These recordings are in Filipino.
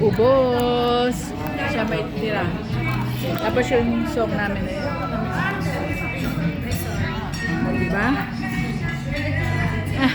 Ubos. Siya may tira. Tapos yung song namin na yun. Diba? Ah.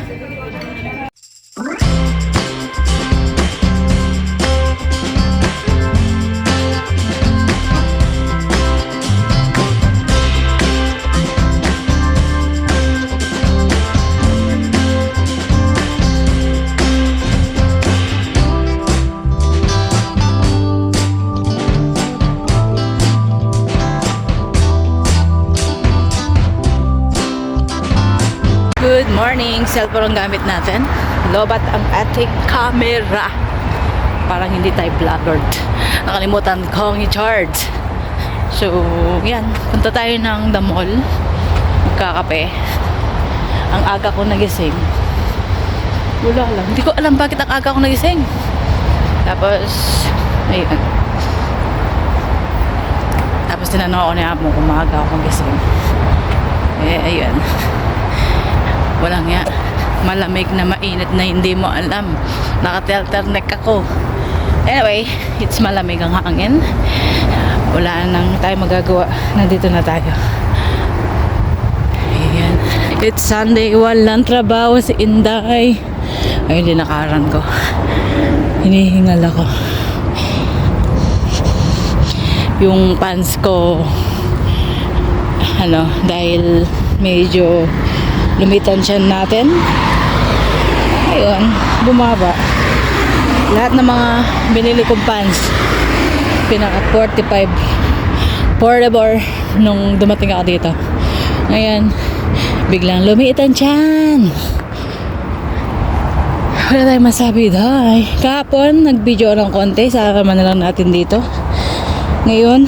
Good morning! Cellphone ang gamit natin. Lobat ang ating camera. Parang hindi tayo vlogger. Nakalimutan kong i-charge. So, yan. Punta tayo ng the mall. Magkakape. Ang aga ko nagising. Wala lang. Hindi ko alam bakit ang aga ko nagising. Tapos, ayun. Tapos tinanong ako ni Amo kung maaga ako nagising. Ayun. Walang nga. Malamig na mainit na hindi mo alam. Naka-turtleneck ako. Anyway, it's malamig ang hangin. Wala nang tayo magagawa. Nandito na tayo. Ayan. It's Sunday. Walang trabaho si Inday. Ayun din nakaran ko. Hinihingal ako. Yung pants ko dahil medyo lumitan siya natin. Ayun, bumaba. Lahat ng mga binili kong pants, pinaka 45 portable nung dumating ako dito. Ngayon, biglang lumitan siyan. Wala tayong masabi dahil kahapon, nag-video ng konti. Sasama na lang natin dito. Ngayon,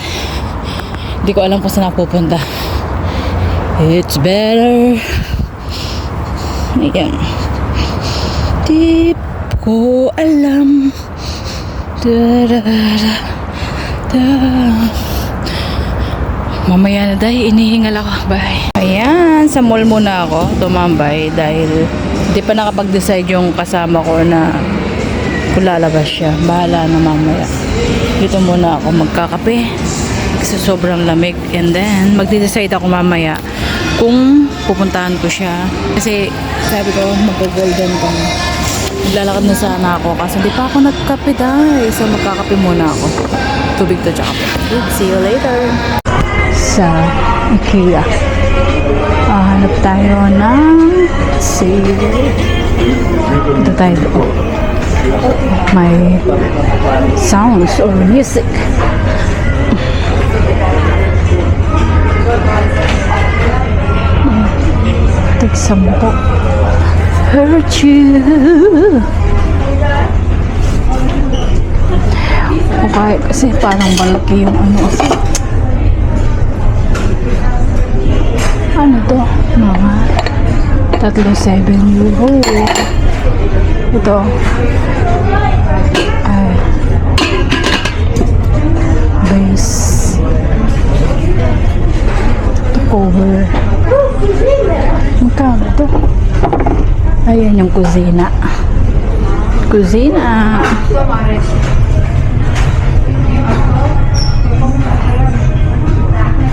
hindi ko alam kung saan ako pupunta. It's better. Ayan. Di ko alam. Mamaya na dahil inihingal ako. Bye. Ayan, sa mall muna ako tumambay dahil hindi pa nakapag-decide yung kasama ko na kung lalabas siya. Bahala na mamaya. Dito muna ako magkakape kasi sobrang lamig, and then magde-decide ako mamaya kung pupuntahan ko siya kasi sabi ko mag-golden pa. Maglalakad na sana ako kasi hindi pa ako nagkape dahil, so magkakape muna ako. Tubig to tsaka po. See you later. Sa IKEA hanap tayo ng sale. Ito tayo doon. May sounds or music. Tig-sampo. Hurt you. Okay, kasi parang malaki yung ano to? Mga 37 euro. Ito ay base to cover. Magkano to? Ayan yung kusina.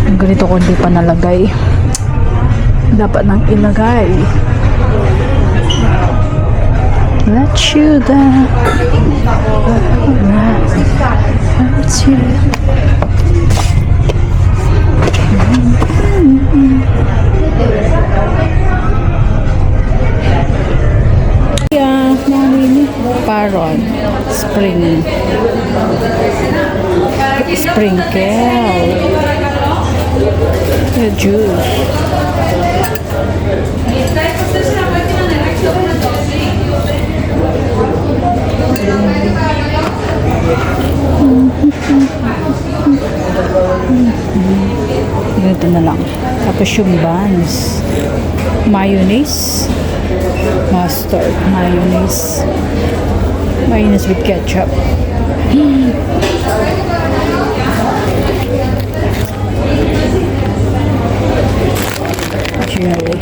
Ang ganito ko hindi pa nalagay. Dapat nang ilagay. Let you down. Let you. Yeah, Paron Sprinkle the juice. Ganito na lang. Tapos yung buns, mayonnaise, mustard, mayonnaise with ketchup. Jelly.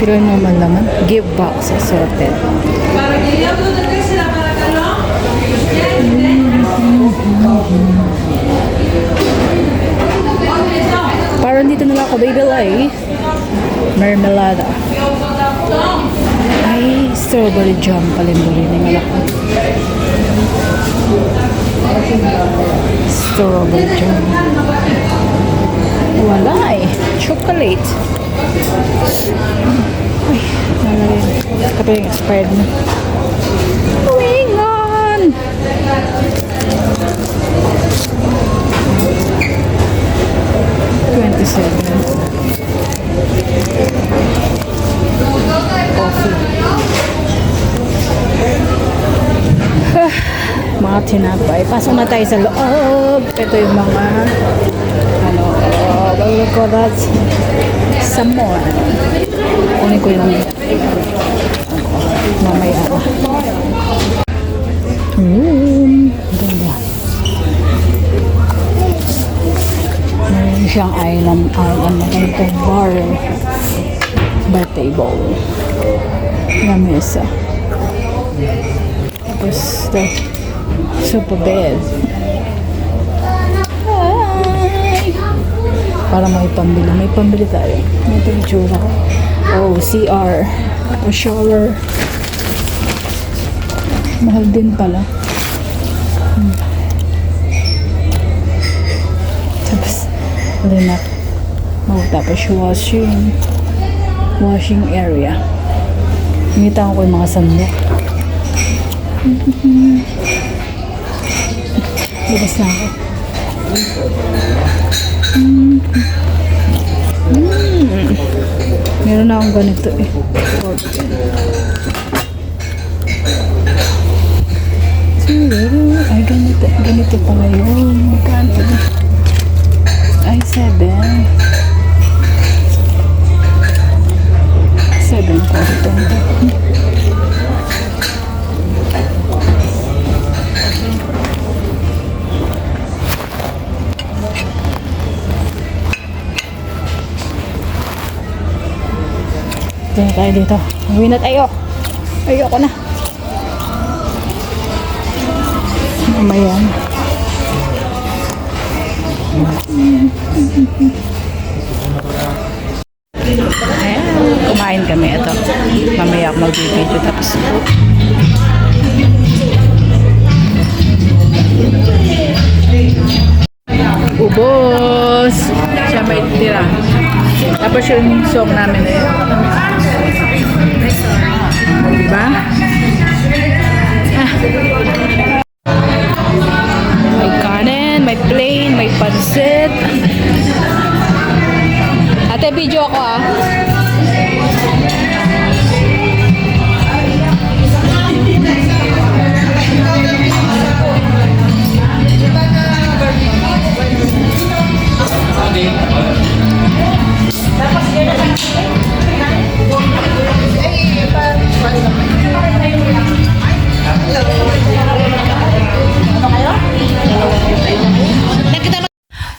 Pero yung naman laman, give box assorted. Parang dito na lang ako, baby Lai. Mermelada. Ay, strawberry jam pala yung buli na malaki. Strawberry jam. Wala eh. Chocolate. Ay, nalagay. Kapag yung expired na. Going on! Mga tinapay. Pasok na tayo sa loob. Ito yung mga ano, what do you call that? Samon. Kunin ko yung mamaya. Ganda. Meron siyang island bar table. Lamesa. Tapos ito, sofa bed. Hi! Para may pambili. May pambili tayo. May picture. Oh, CR. O shower. Mahal din pala. Tapos, linak. Oh, tapos washing area. Ngita ko yung mga sandok. Labas na ako. Meron na akong ganito eh. Ay, ganito pala yun. Magkano? Ay, 7. 7 ko ito. Ito na tayo dito. Uwi na tayo. Ayoko na. Mamaya. Ayan, kumain kami. Ito. Mamaya ako mag-video tapos. Ubos! Siya may tira. Tapos yung song namin na yun. Diba? Ah. May kanin, may plain, may pansit. Ate, video ako ah.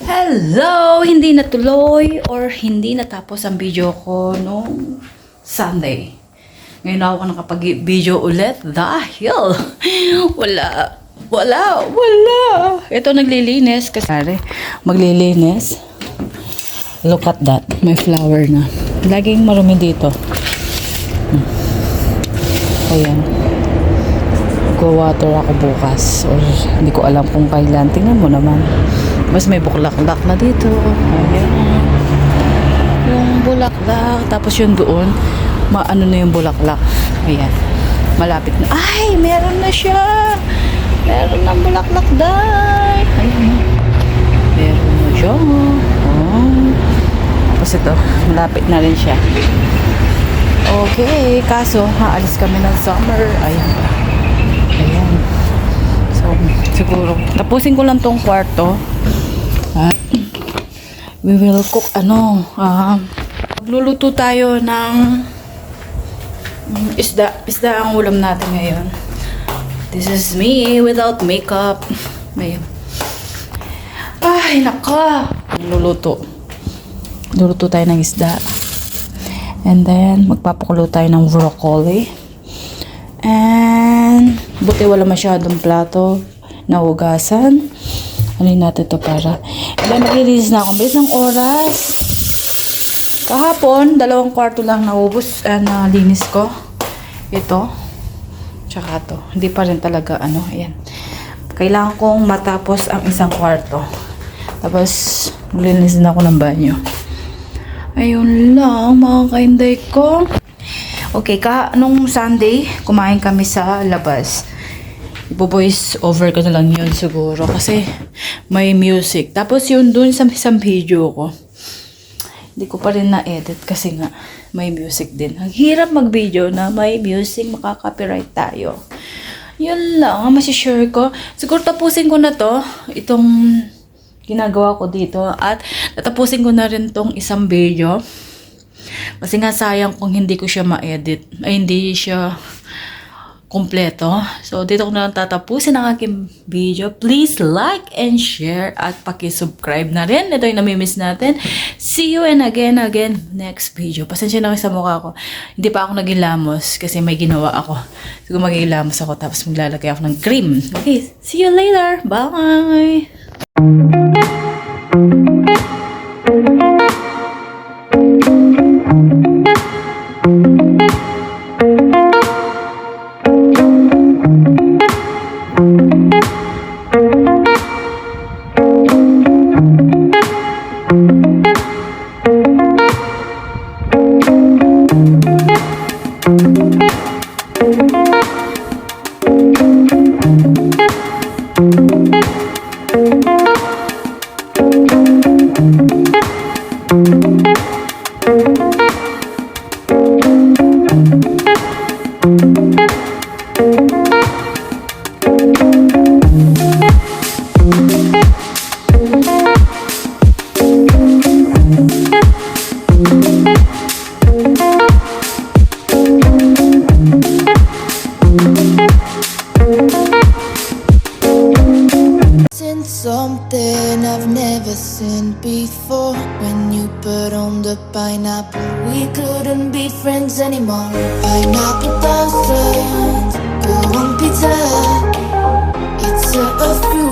Hello! Hindi natuloy or hindi natapos ang video ko noong Sunday. Ngayon ako nakapag-video ulit dahil wala. Ito naglilinis kasi maglilinis. Look at that. May flower na. Laging marumi dito. Ayan. Go-water ako bukas. Or hindi ko alam kung kailan. Tingnan mo naman. Mas may bulaklak na dito. Ayan. Yung bulaklak. Tapos yung doon, maano na yung bulaklak. Ayan. Malapit na. Ay! Meron na siya! Meron ng bulaklak dahil. Ayan. Meron na siya. Oh. Tapos ito, malapit na rin siya. Okay. Kaso, haalis kami ng summer. Ayan. Ayan. So, siguro, tapusin ko lang tong kwarto. We will cook magluluto tayo ng isda ang ulam natin ngayon. This is me without makeup. Ngayon. Ay, naka. Luluto tayo ng isda. And then, magpapakulo tayo ng broccoli. And, buti wala masyadong plato na hugasan. Alin natin ito para. And then, maglilinis na ako. Bilis ng oras. Kahapon, 2 kwarto lang naubos na linis ko. Ito. Tsaka to. Hindi pa rin talaga, ayan. Kailangan kong matapos ang 1 kwarto. Tapos, maglilinis na ako ng banyo. Ayun lang, mga kainday ko. Okay, nung Sunday, kumain kami sa labas. Ipo-voice over ko na lang yun siguro kasi may music. Tapos yun dun sa isang video ko. Hindi ko pa rin na-edit kasi nga may music din. Ang hirap mag-video na may music, makaka-copyright tayo. Yun lang ang masishare ko. Siguro tapusin ko na to. Itong ginagawa ko dito. At tatapusin ko na rin tong isang video. Kasi nga sayang kung hindi ko siya ma-edit. Ay hindi siya kompleto. So dito ko na lang tatapusin ang aking video. Please like and share at paki-subscribe na rin. Ito yung namimiss natin. See you and again next video. Pasensya na kayo sa mukha ko. Hindi pa ako nagilamos kasi may ginawa ako. Siguro magilamos ako tapos maglalagay ako ng cream. Okay, see you later. Bye! Something I've never seen before. When you put on the pineapple, we couldn't be friends anymore. Pineapple thousands, go on pizza. It's a fruit.